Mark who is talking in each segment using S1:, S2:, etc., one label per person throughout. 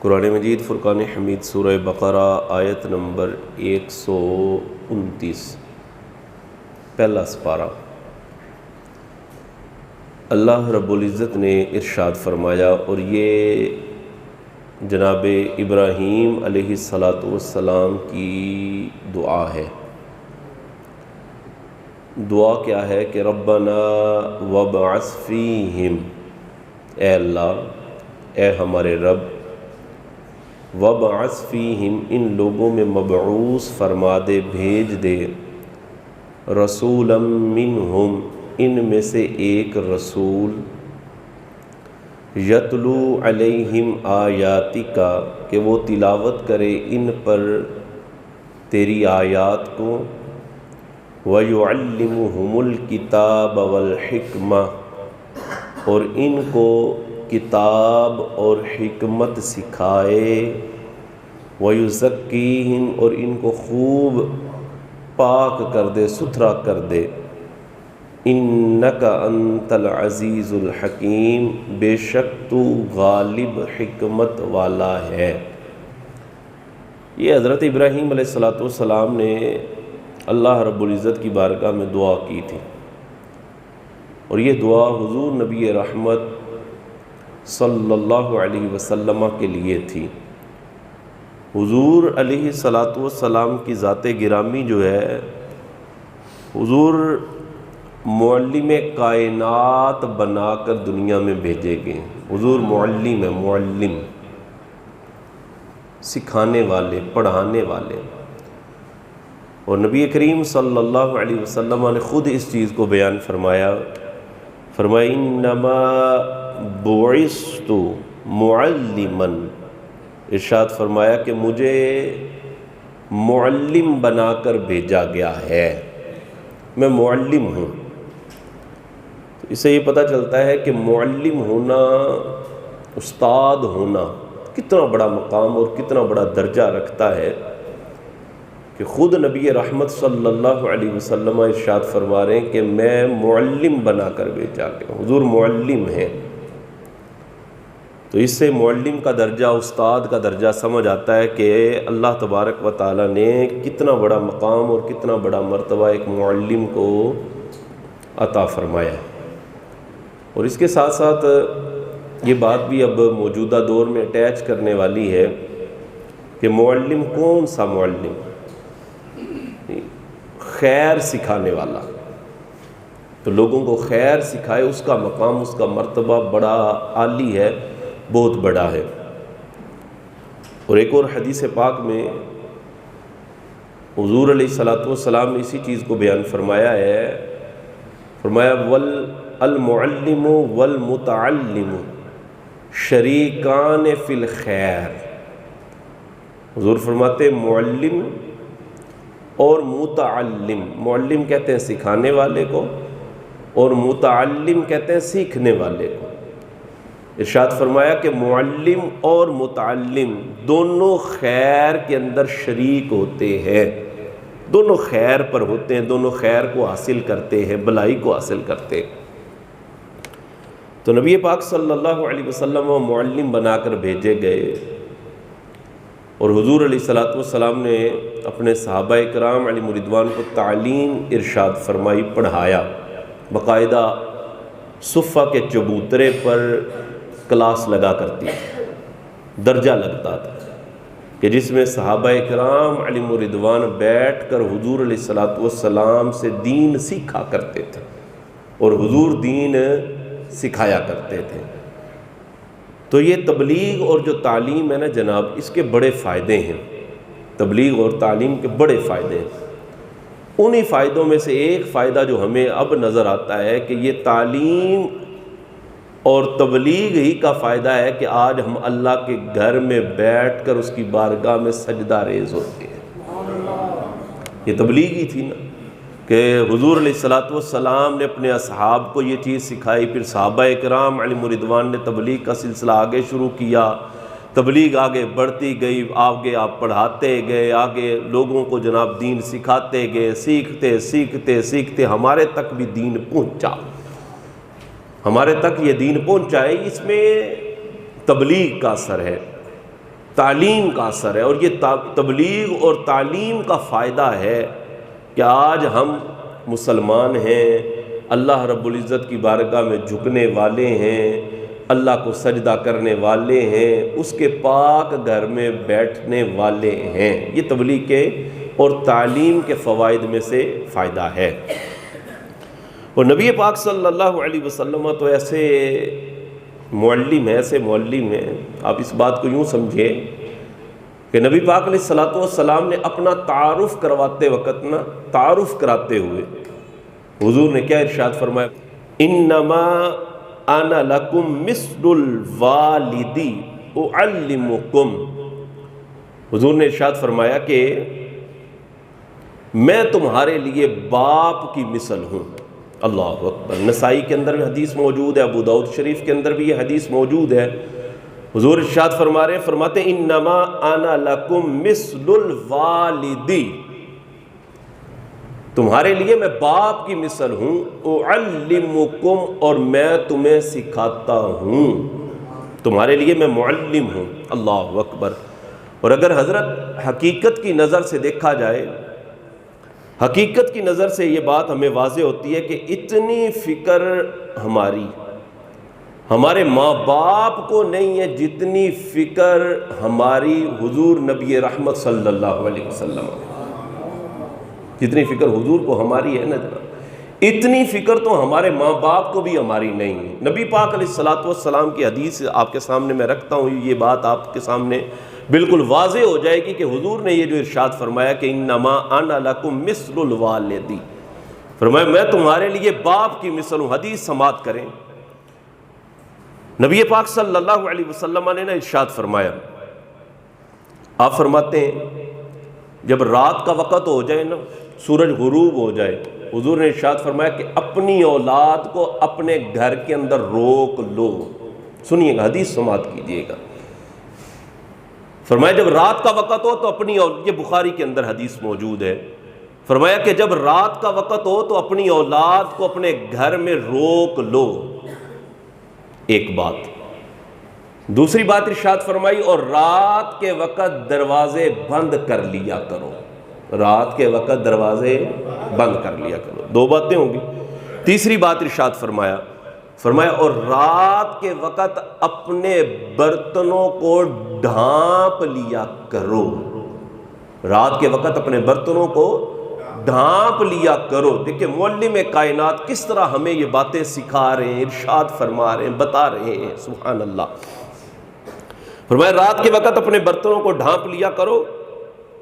S1: قرآن مجید فرقان حمید سورہ بقرہ آیت نمبر 129 پہلا سپارہ۔ اللہ رب العزت نے ارشاد فرمایا، اور یہ جناب ابراہیم علیہ السلام کی دعا ہے۔ دعا کیا ہے کہ ربنا وابعث فیہم، اے اللہ، اے ہمارے رب، وابعث فیہم، ان لوگوں میں مبعوث فرما دے، بھیج دے، رسولا منہم، ان میں سے ایک رسول، یتلو علیہم آیاتک، کہ وہ تلاوت کرے ان پر تیری آیات کو، وَيُعَلِّمُهُمُ الْكِتَابَ وَالْحِكْمَةَ، اور ان کو کتاب اور حکمت سکھائے، وَيُزَكِّيهِمْ، اور ان کو خوب پاک کر دے، ستھرا کر دے، اِنَّكَ أَنْتَ الْعَزِيزُ الْحَكِيمُ، بے شک تو غالب حکمت والا ہے۔ یہ حضرت ابراہیم علیہ السلام نے اللہ رب العزت کی بارگاہ میں دعا کی تھی، اور یہ دعا حضور نبی رحمت صلی اللہ علیہ وسلم کے لیے تھی۔ حضور علیہ السلام کی ذات گرامی جو ہے، حضور معلم کائنات بنا کر دنیا میں بھیجے گئے۔ حضور معلم ہے، معلم، سکھانے والے، پڑھانے والے۔ اور نبی کریم صلی اللہ علیہ وسلم نے خود اس چیز کو بیان فرمایا، انما بعثت معلما، ارشاد فرمایا کہ مجھے معلم بنا کر بھیجا گیا ہے، میں معلم ہوں۔ اس سے یہ پتہ چلتا ہے کہ معلم ہونا، استاد ہونا کتنا بڑا مقام اور کتنا بڑا درجہ رکھتا ہے، کہ خود نبی رحمت صلی اللہ علیہ وسلم ارشاد فرما رہے ہیں کہ میں معلم بنا کر بھیجا گیا، حضور معلم ہیں۔ تو اس سے معلم کا درجہ، استاد کا درجہ سمجھ آتا ہے کہ اللہ تبارک و تعالیٰ نے کتنا بڑا مقام اور کتنا بڑا مرتبہ ایک معلم کو عطا فرمایا ہے۔ اور اس کے ساتھ ساتھ یہ بات بھی اب موجودہ دور میں اٹیچ کرنے والی ہے کہ معلم کون سا معلم؟ خیر سکھانے والا، تو لوگوں کو خیر سکھائے، اس کا مقام، اس کا مرتبہ بڑا عالی ہے، بہت بڑا ہے۔ اور ایک اور حدیث پاک میں حضور علیہ السلام نے اسی چیز کو بیان فرمایا ہے، فرمایا المعلم والمتعلم شریکان فی الخیر۔ حضور فرماتے معلم اور متعلم، معلم کہتے ہیں سکھانے والے کو، اور متعلم کہتے ہیں سیکھنے والے کو۔ ارشاد فرمایا کہ معلم اور متعلم دونوں خیر کے اندر شریک ہوتے ہیں، دونوں خیر پر ہوتے ہیں، دونوں خیر کو حاصل کرتے ہیں، بھلائی کو حاصل کرتے ہیں۔ تو نبی پاک صلی اللہ علیہ وسلم وہ معلم بنا کر بھیجے گئے، اور حضور علیہ السلام نے اپنے صحابہ کرام علیہ رضوان کو تعلیم ارشاد فرمائی، پڑھایا، باقاعدہ صفہ کے چبوترے پر کلاس لگا کرتی، درجہ لگتا تھا، کہ جس میں صحابہ کرام علیہ رضوان بیٹھ کر حضور علیہ السلام سے دین سیکھا کرتے تھے، اور حضور دین سکھایا کرتے تھے۔ تو یہ تبلیغ اور جو تعلیم ہے نا جناب، اس کے بڑے فائدے ہیں، تبلیغ اور تعلیم کے بڑے فائدے ہیں۔ انہی فائدوں میں سے ایک فائدہ جو ہمیں اب نظر آتا ہے کہ یہ تعلیم اور تبلیغ ہی کا فائدہ ہے کہ آج ہم اللہ کے گھر میں بیٹھ کر اس کی بارگاہ میں سجدہ ریز ہوتے ہیں۔ یہ تبلیغ ہی تھی نا، کہ حضور علیہ السلام نے اپنے اصحاب کو یہ چیز سکھائی، پھر صحابہ کرام علیہ رضوان نے تبلیغ کا سلسلہ آگے شروع کیا، تبلیغ آگے بڑھتی گئی، آگے آپ پڑھاتے گئے، آگے لوگوں کو جناب دین سکھاتے گئے، سیکھتے سیکھتے سیکھتے ہمارے تک بھی دین پہنچا، ہمارے تک یہ دین پہنچا ہے۔ اس میں تبلیغ کا اثر ہے، تعلیم کا اثر ہے، اور یہ تبلیغ اور تعلیم کا فائدہ ہے کہ آج ہم مسلمان ہیں، اللہ رب العزت کی بارگاہ میں جھکنے والے ہیں، اللہ کو سجدہ کرنے والے ہیں، اس کے پاک گھر میں بیٹھنے والے ہیں۔ یہ تبلیغ کے اور تعلیم کے فوائد میں سے فائدہ ہے۔ اور نبی پاک صلی اللہ علیہ وسلم تو ایسے معلم ہیں، آپ اس بات کو یوں سمجھیں کہ نبی پاک علیہ الصلوۃ والسلام نے اپنا تعارف کراتے ہوئے حضور نے کیا ارشاد فرمایا؟ انما انا لکم مثل الوالد اعلمکم۔ حضور نے ارشاد فرمایا کہ میں تمہارے لیے باپ کی مثل ہوں۔ اللہ اکبر۔ نسائی کے اندر بھی حدیث موجود ہے، ابو داؤد شریف کے اندر بھی یہ حدیث موجود ہے۔ حضور ارشاد فرماتے ہیں انما انا لکم مثل الوالد، تمہارے لیے میں باپ کی مثل ہوں، اعلمکم، اور میں تمہیں سکھاتا ہوں، تمہارے لیے میں معلم ہوں۔ اللہ اکبر۔ اور اگر حضرت حقیقت کی نظر سے دیکھا جائے، حقیقت کی نظر سے یہ بات ہمیں واضح ہوتی ہے کہ اتنی فکر ہمارے ماں باپ کو نہیں ہے جتنی فکر ہماری حضور نبی رحمت صلی اللہ علیہ وسلم، جتنی فکر حضور کو ہماری ہے نا جناب، اتنی فکر تو ہمارے ماں باپ کو بھی ہماری نہیں ہے۔ نبی پاک علیہ الصلوۃ والسلام کی حدیث آپ کے سامنے میں رکھتا ہوں، یہ بات آپ کے سامنے بالکل واضح ہو جائے گی کہ حضور نے یہ جو ارشاد فرمایا کہ انما انا لکم مثل الوالد، فرمایا میں تمہارے لیے باپ کی مثل ہوں۔ حدیث سماعت کریں، نبی پاک صلی اللہ علیہ وسلم نے نا ارشاد فرمایا، آپ فرماتے ہیں جب رات کا وقت ہو جائے نا، سورج غروب ہو جائے، حضور نے ارشاد فرمایا کہ اپنی اولاد کو اپنے گھر کے اندر روک لو۔ سنیے گا، حدیث سماعت کیجیے گا۔ فرمایا جب رات کا وقت ہو تو یہ بخاری کے اندر حدیث موجود ہے، فرمایا کہ جب رات کا وقت ہو تو اپنی اولاد کو اپنے گھر میں روک لو، ایک بات۔ دوسری بات ارشاد فرمائی اور رات کے وقت دروازے بند کر لیا کرو، رات کے وقت دروازے بند کر لیا کرو، دو باتیں ہوں گی۔ تیسری بات ارشاد فرمایا اور رات کے وقت اپنے برتنوں کو ڈھانپ لیا کرو، رات کے وقت اپنے برتنوں کو ڈھانپ لیا کرو۔ دیکھیں معلم کائنات کس طرح ہمیں یہ باتیں سکھا رہے ہیں، ارشاد فرما رہے ہیں، بتا رہے ہیں، سبحان اللہ۔ فرمایا رات کے وقت اپنے برتنوں کو ڈھانپ لیا کرو،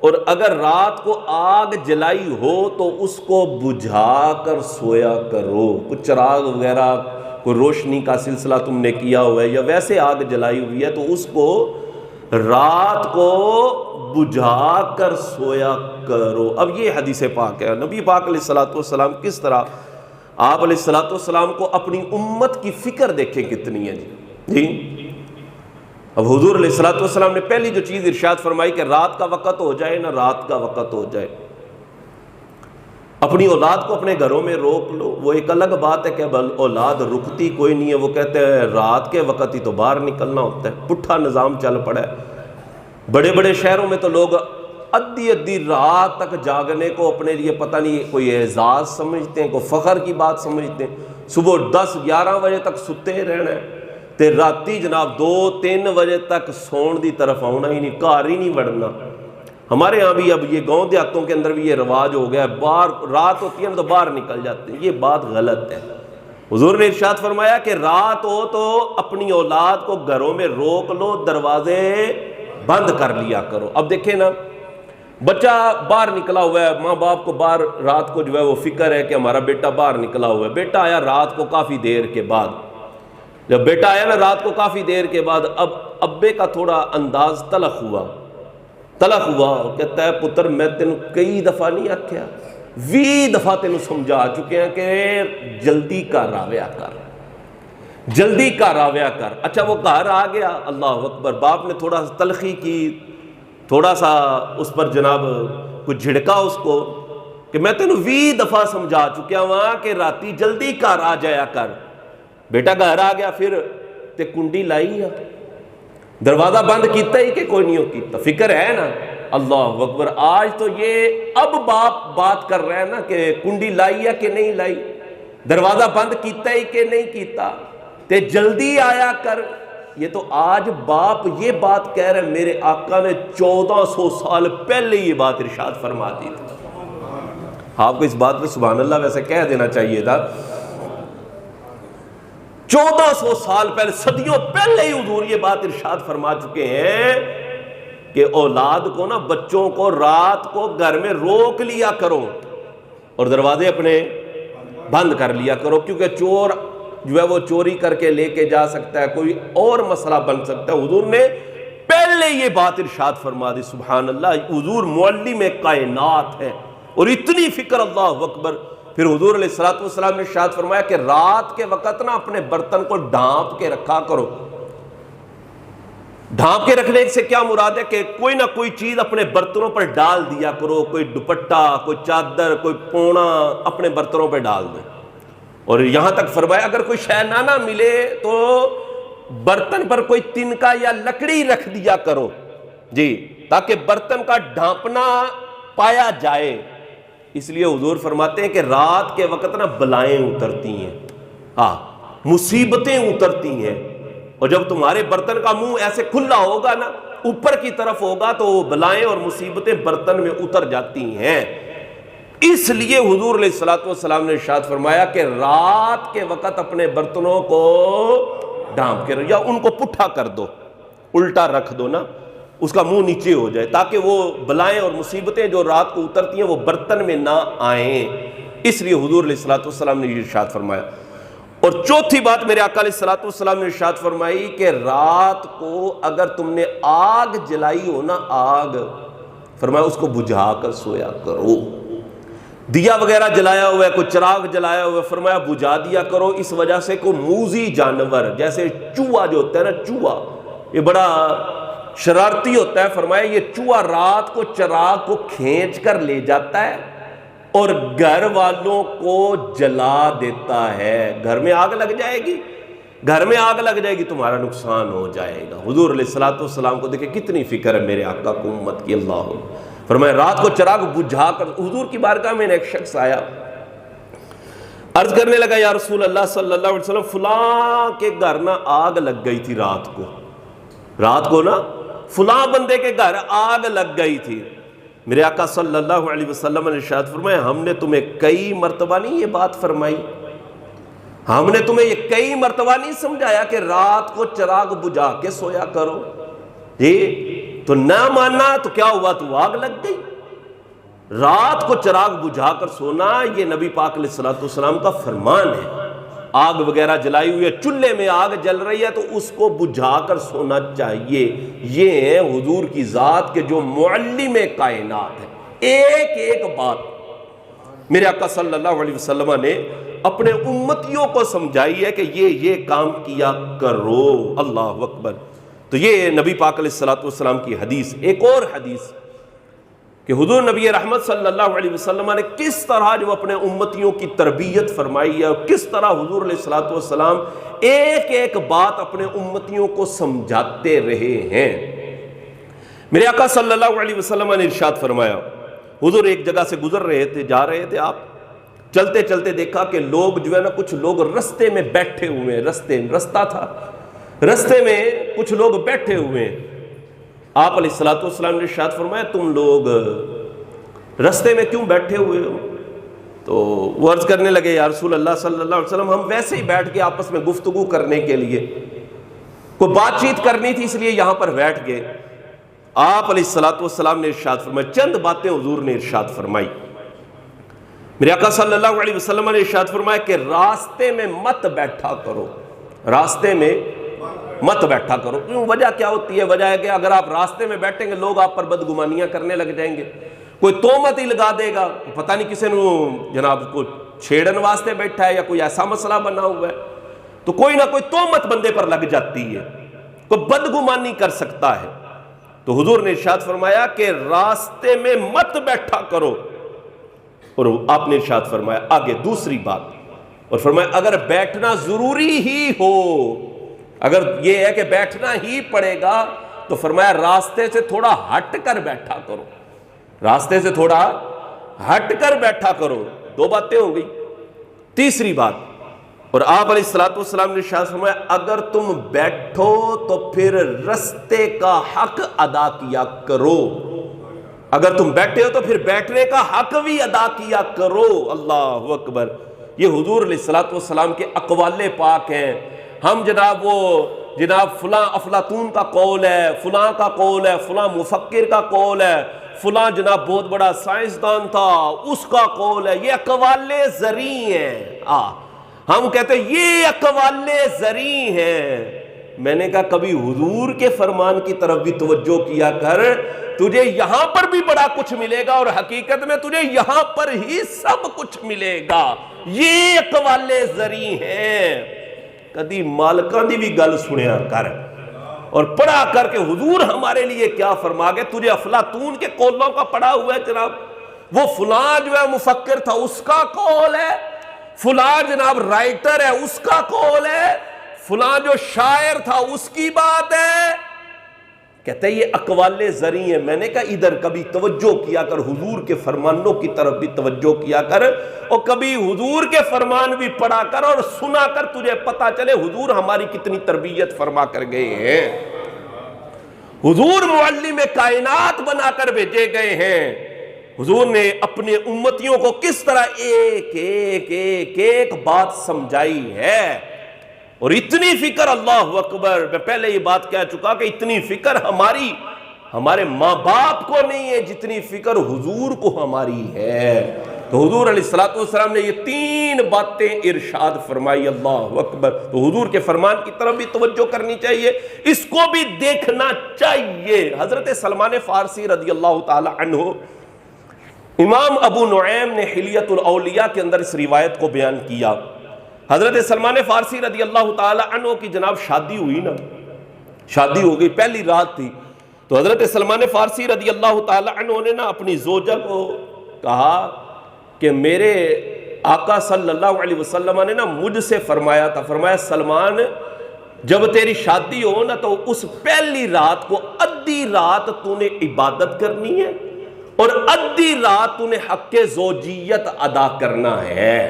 S1: اور اگر رات کو آگ جلائی ہو تو اس کو بجھا کر سویا کرو، کچھ چراغ وغیرہ کوئی روشنی کا سلسلہ تم نے کیا ہوا ہے یا ویسے آگ جلائی ہوئی ہے تو اس کو رات کو بجھا کر سویا کرو۔ اب یہ حدیث پاک ہے، نبی پاک علیہ الصلوۃ والسلام کس طرح، آپ علیہ الصلوۃ والسلام کو اپنی امت کی فکر دیکھیں کتنی ہے جی۔ اب حضور علیہ الصلوۃ والسلام نے پہلی جو چیز ارشاد فرمائی کہ رات کا وقت ہو جائے نا، رات کا وقت ہو جائے، اپنی اولاد کو اپنے گھروں میں روک لو۔ وہ ایک الگ بات ہے کہ اب اولاد رکتی کوئی نہیں ہے، وہ کہتے ہیں رات کے وقت ہی تو باہر نکلنا ہوتا ہے، پٹھا نظام چل پڑا ہے۔ بڑے بڑے شہروں میں تو لوگ ادھی رات تک جاگنے کو اپنے لیے پتہ نہیں کوئی اعزاز سمجھتے ہیں، کوئی فخر کی بات سمجھتے ہیں، صبح 10-11 بجے تک ستے رہنا ہے تے راتی جناب 2-3 بجے تک سون دی طرف آنا ہی نہیں، گھر ہی نہیں وڑنا۔ ہمارے یہاں بھی اب یہ گاؤں دیہاتوں کے اندر بھی یہ رواج ہو گیا ہے، باہر رات ہوتی ہے نا تو باہر نکل جاتے ہیں، یہ بات غلط ہے۔ حضور نے ارشاد فرمایا کہ رات ہو تو اپنی اولاد کو گھروں میں روک لو، دروازے بند کر لیا کرو۔ اب دیکھیں نا، بچہ باہر نکلا ہوا ہے، ماں باپ کو باہر رات کو جو ہے وہ فکر ہے کہ ہمارا بیٹا باہر نکلا ہوا ہے، بیٹا آیا رات کو کافی دیر کے بعد، جب بیٹا آیا نا رات کو کافی دیر کے بعد، اب ابے کا تھوڑا انداز تلخ ہوا اور کہتا ہے پتر میں تینوں کئی دفعہ نہیں آکھیا، 20 دفعہ تینوں سمجھا چکے ہیں کہ جلدی کر آویا کر۔ اچھا وہ گھر آ گیا، اللہ اکبر، باپ نے تھوڑا سا تلخی کی، تھوڑا سا اس پر جناب کچھ جھڑکا اس کو کہ میں تینوں 20 دفعہ سمجھا چکیا وہاں کہ راتی جلدی کر آ جایا کر۔ بیٹا گھر آ گیا، پھر تے کنڈی لائی ہے، دروازہ بند کیتا ہی کہ کوئی نہیں کیتا، فکر ہے نا؟ اللہ اکبر. آج تو یہ اب باپ بات کر رہے ہیں نا کہ کنڈی لائی ہے کہ نہیں لائی، دروازہ بند کیتا ہی کہ نہیں کیتا، تے جلدی آیا کر. یہ تو آج باپ یہ بات کہہ رہے ہیں، میرے آقا نے 1400 سال پہلے یہ بات ارشاد فرما دی تھی. آپ کو اس بات پہ سبحان اللہ ویسے کہہ دینا چاہیے تھا. 1400 سال پہلے، صدیوں پہلے ہی حضور یہ بات ارشاد فرما چکے ہیں کہ اولاد کو نا، بچوں کو رات کو گھر میں روک لیا کرو اور دروازے اپنے بند کر لیا کرو، کیونکہ چور جو ہے وہ چوری کر کے لے کے جا سکتا ہے، کوئی اور مسئلہ بن سکتا ہے. حضور نے پہلے یہ بات ارشاد فرما دی. سبحان اللہ. حضور معلم کائنات ہے اور اتنی فکر. اللہ اکبر. پھر حضور علیہ الصلوۃ والسلام نے ارشاد فرمایا کہ رات کے وقت نا اپنے برتن کو ڈھانپ کے رکھا کرو. ڈھانپ کے رکھنے سے کیا مراد ہے کہ کوئی نہ کوئی چیز اپنے برتنوں پر ڈال دیا کرو، کوئی دوپٹہ، کوئی چادر، کوئی پونا اپنے برتنوں پہ ڈال دیں. اور یہاں تک فرمایا اگر کوئی شے نہ ملے تو برتن پر کوئی تنکا یا لکڑی رکھ دیا کرو جی، تاکہ برتن کا ڈھانپنا پایا جائے. اس لیے حضور فرماتے ہیں کہ رات کے وقت نا بلائیں اترتی ہیں، مصیبتیں اترتی ہیں، اور جب تمہارے برتن کا منہ ایسے کھلا ہوگا نا، اوپر کی طرف ہوگا، تو وہ بلائیں اور مصیبتیں برتن میں اتر جاتی ہیں. اس لیے حضور علیہ الصلوۃ والسلام نے ارشاد فرمایا کہ رات کے وقت اپنے برتنوں کو ڈھانپ کے یا ان کو پٹھا کر دو، الٹا رکھ دو نا، اس کا منہ نیچے ہو جائے، تاکہ وہ بلائیں اور مصیبتیں جو رات کو اترتی ہیں وہ برتن میں نہ آئیں. اس لیے حضور علیہ الصلوۃ والسلام نے یہ ارشاد فرمایا. اور چوتھی بات میرے آقا علیہ الصلوۃ والسلام نے ارشاد فرمائی کہ رات کو اگر تم نے آگ جلائی ہو نا، آگ فرمایا اس کو بجھا کر سویا کرو. دیا وغیرہ جلایا ہوا ہے، کوئی چراغ جلایا ہوا ہے، فرمایا بجھا دیا کرو. اس وجہ سے کوئی موذی جانور جیسے چوہا جو ہوتا ہے نا، چوہا یہ بڑا شرارتی ہوتا ہے، فرمایا یہ چوہا رات کو چراغ کو کھینچ کر لے جاتا ہے اور گھر والوں کو جلا دیتا ہے. گھر میں آگ لگ جائے گی، گھر میں آگ لگ جائے گی، تمہارا نقصان ہو جائے گا. حضور علیہ الصلوۃ والسلام کو دیکھیں کتنی فکر ہے میرے آقا کو امت کی. اللہ فرمایا رات کو چراغ بجھا کر. حضور کی بارگاہ میں ایک شخص آیا، عرض کرنے لگا یا رسول اللہ صلی اللہ علیہ وسلم، فلاں کے گھر نا آگ لگ گئی تھی رات کو نا فلاں بندے کے گھر آگ لگ گئی تھی. میرے آقا صلی اللہ علیہ وسلم نے ارشاد فرمایا ہم نے تمہیں کئی مرتبہ نہیں یہ بات فرمائی، ہم نے تمہیں یہ کئی مرتبہ نہیں سمجھایا کہ رات کو چراغ بجھا کے سویا کرو؟ جی تو نہ ماننا تو کیا ہوا، تو آگ لگ گئی. رات کو چراغ بجھا کر سونا یہ نبی پاک علیہ الصلوۃ والسلام کا فرمان ہے. آگ وغیرہ جلائی ہوئی ہے، چولہے میں آگ جل رہی ہے تو اس کو بجھا کر سونا چاہیے. یہ ہے حضور کی ذات کے جو معلم کائنات ہے. ایک ایک بات میرے آقا صلی اللہ علیہ وسلم نے اپنے امتیوں کو سمجھائی ہے کہ یہ کام کیا کرو. اللہ اکبر. تو یہ نبی پاک علیہ الصلوۃ والسلام کی حدیث. ایک اور حدیث کہ حضور نبی رحمت صلی اللہ علیہ وسلم نے کس طرح جو اپنے امتیوں کی تربیت فرمائی ہے اور کس طرح حضور علیہ الصلوۃ والسلام ایک ایک بات اپنے امتیوں کو سمجھاتے رہے ہیں. میرے آقا صلی اللہ علیہ وسلم نے ارشاد فرمایا، حضور ایک جگہ سے گزر رہے تھے، جا رہے تھے، آپ چلتے چلتے دیکھا کہ لوگ جو ہے نا کچھ لوگ رستے میں بیٹھے ہوئے ہیں. رستہ تھا، رستے میں کچھ لوگ بیٹھے ہوئے ہیں. آپ علیہ الصلوۃ والسلام نے ارشاد فرمایا تم لوگ رستے میں کیوں بیٹھے ہوئے ہو؟ تو وہ عرض کرنے لگے یا رسول اللہ صلی اللہ علیہ وسلم ہم ویسے ہی بیٹھ کے آپس میں گفتگو کرنے کے لیے، کوئی بات چیت کرنی تھی اس لیے یہاں پر بیٹھ گئے. آپ علیہ الصلوۃ والسلام نے ارشاد فرمایا، چند باتیں حضور نے ارشاد فرمائی. میرے آقا صلی اللہ علیہ وسلم نے ارشاد فرمایا کہ راستے میں مت بیٹھا کرو، راستے میں مت بیٹھا کرو. کیوں؟ وجہ کیا ہوتی ہے؟ وجہ ہے کہ اگر آپ راستے میں بیٹھیں گے لوگ آپ پر بدگمانیاں کرنے لگ جائیں گے، کوئی تہمت ہی لگا دے گا، پتہ نہیں کسی نے جناب کو چھیڑن واسطے بیٹھا ہے یا کوئی ایسا مسئلہ بنا ہوا ہے، تو کوئی نہ کوئی تہمت بندے پر لگ جاتی ہے، کوئی بدگمانی کر سکتا ہے. تو حضور نے ارشاد فرمایا کہ راستے میں مت بیٹھا کرو. اور آپ نے ارشاد فرمایا آگے دوسری بات، اور فرمایا اگر بیٹھنا ضروری ہی ہو اگر یہ ہے کہ بیٹھنا ہی پڑے گا تو فرمایا راستے سے تھوڑا ہٹ کر بیٹھا کرو، راستے سے تھوڑا ہٹ کر بیٹھا کرو۔ دو باتیں ہو گئی۔ تیسری بات، اور آپ علیہ الصلوۃ والسلام نے ارشاد فرمایا اگر تم بیٹھو تو پھر رستے کا حق ادا کیا کرو، اگر تم بیٹھے ہو تو پھر بیٹھنے کا حق بھی ادا کیا کرو۔ اللہ اکبر، یہ حضور علیہ الصلوۃ والسلام کے اقوال پاک ہیں۔ ہم جناب فلاں افلاطون کا قول ہے، فلاں کا قول ہے، فلاں مفکر کا قول ہے، فلاں جناب بہت بڑا سائنسدان تھا اس کا قول ہے، یہ اقوال زرعی ہیں۔ ہم کہتے ہیں یہ اقوال زرعی ہیں۔ میں نے کہا کبھی حضور کے فرمان کی طرف بھی توجہ کیا کر، تجھے یہاں پر بھی بڑا کچھ ملے گا اور حقیقت میں تجھے یہاں پر ہی سب کچھ ملے گا۔ یہ اقوال زرعی ہیں۔ کدی مالکاں دی بھی گل سنیا کر اور پڑھا کر کے حضور ہمارے لیے کیا فرما گئے۔ تجھے افلاطون کے قولوں کا پڑھا ہوا ہے جناب، وہ فلاں جو ہے مفکر تھا اس کا قول ہے، فلاں جناب رائٹر ہے اس کا قول ہے، فلاں جو شاعر تھا اس کی بات ہے۔ کہتے ہیں یہ اقوال زرعی ہیں۔ میں نے کہا ادھر کبھی توجہ کیا کر، حضور کے فرمانوں کی طرف بھی توجہ کیا کر، اور کبھی حضور کے فرمان بھی پڑھا کر اور سنا کر، تجھے پتا چلے حضور ہماری کتنی تربیت فرما کر گئے ہیں۔ حضور معلم کائنات بنا کر بھیجے گئے ہیں۔ حضور نے اپنے امتیوں کو کس طرح ایک ایک ایک ایک بات سمجھائی ہے، اور اتنی فکر، اللہ اکبر، میں پہلے یہ بات کہہ چکا کہ اتنی فکر ہمارے ماں باپ کو نہیں ہے جتنی فکر حضور کو ہماری ہے۔ تو حضور علیہ الصلوۃ والسلام نے یہ 3 باتیں ارشاد فرمائی، اللہ اکبر۔ تو حضور کے فرمان کی طرف بھی توجہ کرنی چاہیے، اس کو بھی دیکھنا چاہیے۔ حضرت سلمان فارسی رضی اللہ تعالی عنہ، امام ابو نعیم نے حلیۃ الاولیاء کے اندر اس روایت کو بیان کیا۔ حضرت سلمان فارسی رضی اللہ تعالی عنہ کی جناب شادی ہوئی نا، شادی ہو گئی، پہلی رات تھی۔ تو حضرت سلمان فارسی رضی اللہ تعالی عنہ نے نا اپنی زوجہ کو کہا کہ میرے آقا صلی اللہ علیہ وسلم نے نا مجھ سے فرمایا تھا، فرمایا سلمان جب تیری شادی ہو نا تو اس پہلی رات کو ادھی رات تو نے عبادت کرنی ہے اور ادھی رات تو نے حق زوجیت ادا کرنا ہے۔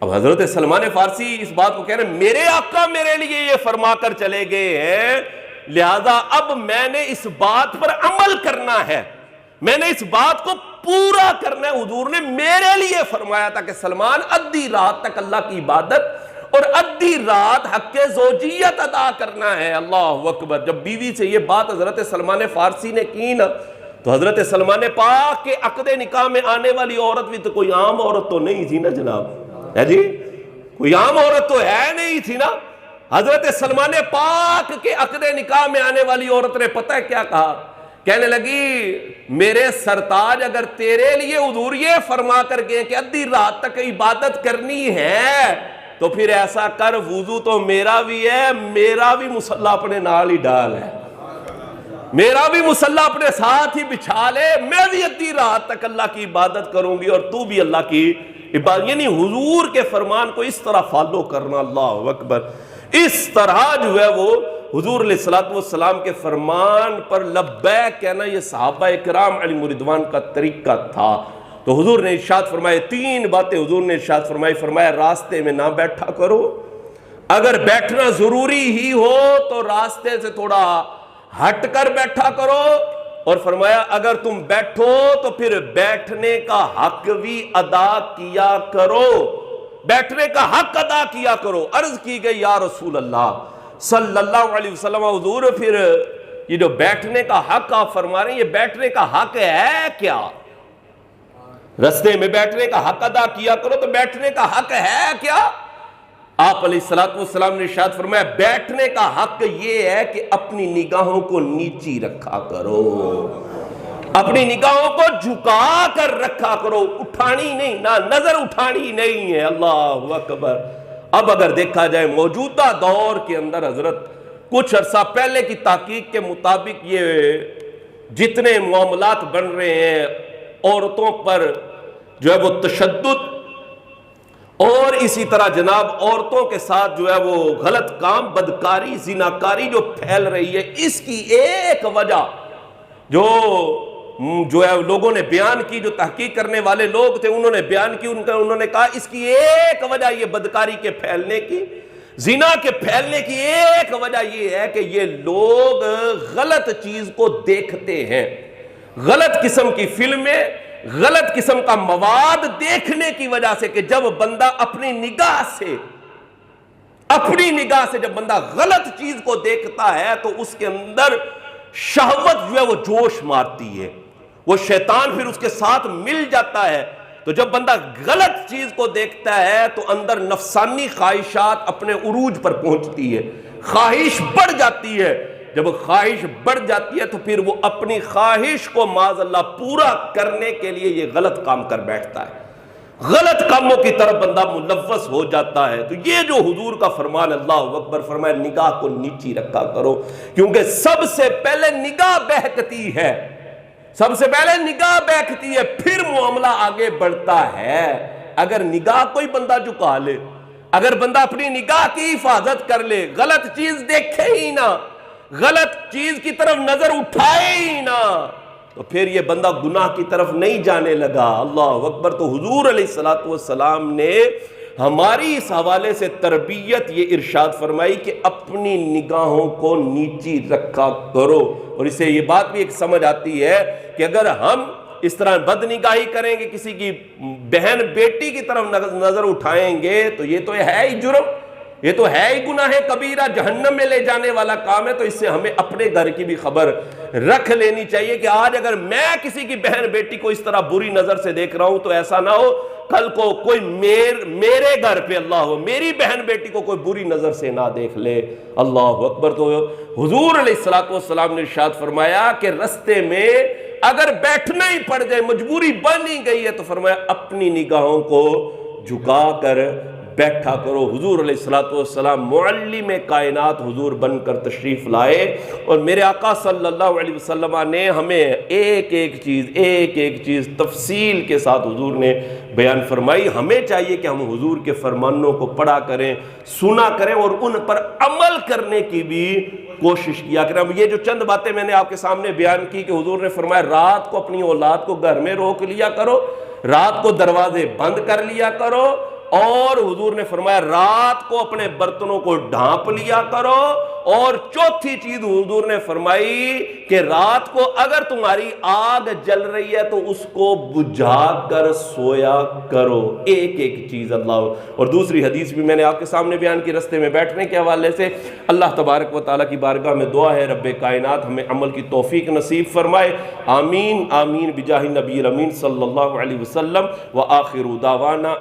S1: اب حضرت سلمان فارسی اس بات کو کہہ رہے ہیں میرے آقا میرے لیے یہ فرما کر چلے گئے ہیں، لہذا اب میں نے اس بات پر عمل کرنا ہے، میں نے اس بات کو پورا کرنا ہے۔ حضور نے میرے لیے فرمایا تھا کہ سلمان ادھی رات تک اللہ کی عبادت اور ادھی رات حق زوجیت ادا کرنا ہے۔ اللہ اکبر۔ جب بیوی سے یہ بات حضرت سلمان فارسی نے کی نا تو حضرت سلمان پاک کے عقد نکاح میں آنے والی عورت بھی تو کوئی عام عورت تو نہیں تھی نا جناب، ہے جی، کوئی عام عورت تو ہے نہیں تھی نا۔ حضرت سلمان پاک کے عقد نکاح میں آنے والی عورت نے پتہ ہے کیا کہا؟ کہنے لگی میرے سرتاج اگر تیرے لیے حضور یہ فرما کر گئے کہ ادھی رات تک عبادت کرنی ہے تو پھر ایسا کر، وضو تو میرا بھی ہے، میرا بھی مصلی اپنے نال ہی ڈال ہے، میرا بھی مصلی اپنے ساتھ ہی بچھا لے، میں بھی ادھی رات تک اللہ کی عبادت کروں گی اور تو بھی اللہ کی عبادت۔ یعنی حضور کے فرمان کو اس طرح فالو کرنا، اللہ اکبر۔ اس طرح جو ہے وہ حضور علیہ الصلوۃ والسلام کے فرمان پر لبیک کہنا یہ صحابہ کرام علیہم رضوان کا طریقہ تھا۔ تو حضور نے ارشاد فرمائے 3 باتیں حضور نے ارشاد فرمائی، فرمایا راستے میں نہ بیٹھا کرو، اگر بیٹھنا ضروری ہی ہو تو راستے سے تھوڑا ہٹ کر بیٹھا کرو، اور فرمایا اگر تم بیٹھو تو پھر بیٹھنے کا حق بھی ادا کیا کرو، بیٹھنے کا حق ادا کیا کرو۔ عرض کی گئی یا رسول اللہ صلی اللہ علیہ وسلم، حضور پھر یہ جو بیٹھنے کا حق آپ فرما رہے ہیں یہ بیٹھنے کا حق ہے کیا؟ رستے میں بیٹھنے کا حق ادا کیا کرو تو بیٹھنے کا حق ہے کیا؟ آپ علیہ الصلوۃ والسلام نے ارشاد فرمایا بیٹھنے کا حق یہ ہے کہ اپنی نگاہوں کو نیچی رکھا کرو، اپنی نگاہوں کو جھکا کر رکھا کرو، اٹھانی نہیں، نہ نظر اٹھانی نہیں ہے۔ اللہ اکبر۔ اب اگر دیکھا جائے موجودہ دور کے اندر حضرت کچھ عرصہ پہلے کی تحقیق کے مطابق یہ جتنے معاملات بن رہے ہیں عورتوں پر جو ہے وہ تشدد اور اسی طرح جناب عورتوں کے ساتھ جو ہے وہ غلط کام، بدکاری، زناکاری جو پھیل رہی ہے، اس کی ایک وجہ جو ہے لوگوں نے بیان کی، جو تحقیق کرنے والے لوگ تھے انہوں نے بیان کی، انہوں نے کہا اس کی ایک وجہ یہ بدکاری کے پھیلنے کی، زنا کے پھیلنے کی ایک وجہ یہ ہے کہ یہ لوگ غلط چیز کو دیکھتے ہیں، غلط قسم کی فلمیں، غلط قسم کا مواد دیکھنے کی وجہ سے، کہ جب بندہ اپنی نگاہ سے جب بندہ غلط چیز کو دیکھتا ہے تو اس کے اندر شہوت جو ہے وہ جوش مارتی ہے، وہ شیطان پھر اس کے ساتھ مل جاتا ہے۔ تو جب بندہ غلط چیز کو دیکھتا ہے تو اندر نفسانی خواہشات اپنے عروج پر پہنچتی ہے، خواہش بڑھ جاتی ہے۔ جب خواہش بڑھ جاتی ہے تو پھر وہ اپنی خواہش کو معاذ اللہ پورا کرنے کے لیے یہ غلط کام کر بیٹھتا ہے، غلط کاموں کی طرف بندہ ملوث ہو جاتا ہے۔ تو یہ جو حضور کا فرمان، اللہ اکبر، فرمایا نگاہ کو نیچی رکھا کرو، کیونکہ سب سے پہلے نگاہ بہکتی ہے، سب سے پہلے نگاہ بہکتی ہے، پھر معاملہ آگے بڑھتا ہے۔ اگر نگاہ کوئی بندہ جھکا لے، اگر بندہ اپنی نگاہ کی حفاظت کر لے، غلط چیز دیکھے ہی نہ، غلط چیز کی طرف نظر اٹھائے ہی نہ، تو پھر یہ بندہ گناہ کی طرف نہیں جانے لگا۔ اللہ اکبر۔ تو حضور علیہ السلام نے ہماری اس حوالے سے تربیت یہ ارشاد فرمائی کہ اپنی نگاہوں کو نیچی رکھا کرو، اور اسے یہ بات بھی ایک سمجھ آتی ہے کہ اگر ہم اس طرح بد نگاہی کریں گے، کسی کی بہن بیٹی کی طرف نظر اٹھائیں گے، تو یہ تو ہے ہی جرم، یہ تو ہے ہی گناہ کبیرہ، جہنم میں لے جانے والا کام ہے۔ تو اس سے ہمیں اپنے گھر کی بھی خبر رکھ لینی چاہیے کہ آج اگر میں کسی کی بہن بیٹی کو اس طرح بری نظر سے دیکھ رہا ہوں تو ایسا نہ ہو کل کو کوئی میرے گھر پہ اللہ ہو، میری بہن بیٹی کو کوئی بری نظر سے نہ دیکھ لے۔ اللہ اکبر۔ تو حضور علیہ السلام نے ارشاد فرمایا کہ رستے میں اگر بیٹھنا ہی پڑ جائے، مجبوری بن ہی گئی ہے، تو فرمایا اپنی نگاہوں کو جھکا کر بیٹھا کرو۔ حضور علیہ السلام معلم کائنات حضور بن کر تشریف لائے، اور میرے آقا صلی اللہ علیہ وسلم نے ہمیں ایک ایک چیز تفصیل کے ساتھ حضور نے بیان فرمائی۔ ہمیں چاہیے کہ ہم حضور کے فرمانوں کو پڑھا کریں، سنا کریں، اور ان پر عمل کرنے کی بھی کوشش کیا کریں۔ یہ جو چند باتیں میں نے آپ کے سامنے بیان کی کہ حضور نے فرمایا رات کو اپنی اولاد کو گھر میں روک لیا کرو، رات کو دروازے بند کر لیا کرو، اور حضور نے فرمایا رات کو اپنے برتنوں کو ڈھانپ لیا کرو، اور چوتھی چیز حضور نے فرمائی کہ رات کو اگر تمہاری آگ جل رہی ہے تو اس کو بجھا کر سویا کرو۔ ایک ایک چیز اللہ۔ اور دوسری حدیث بھی میں نے آپ کے سامنے بیان کی رستے میں بیٹھنے کے حوالے سے۔ اللہ تبارک و تعالیٰ کی بارگاہ میں دعا ہے رب کائنات ہمیں عمل کی توفیق نصیب فرمائے، آمین آمین بجاہ نبی امین صلی اللہ علیہ وسلم۔ وآخر دعوانا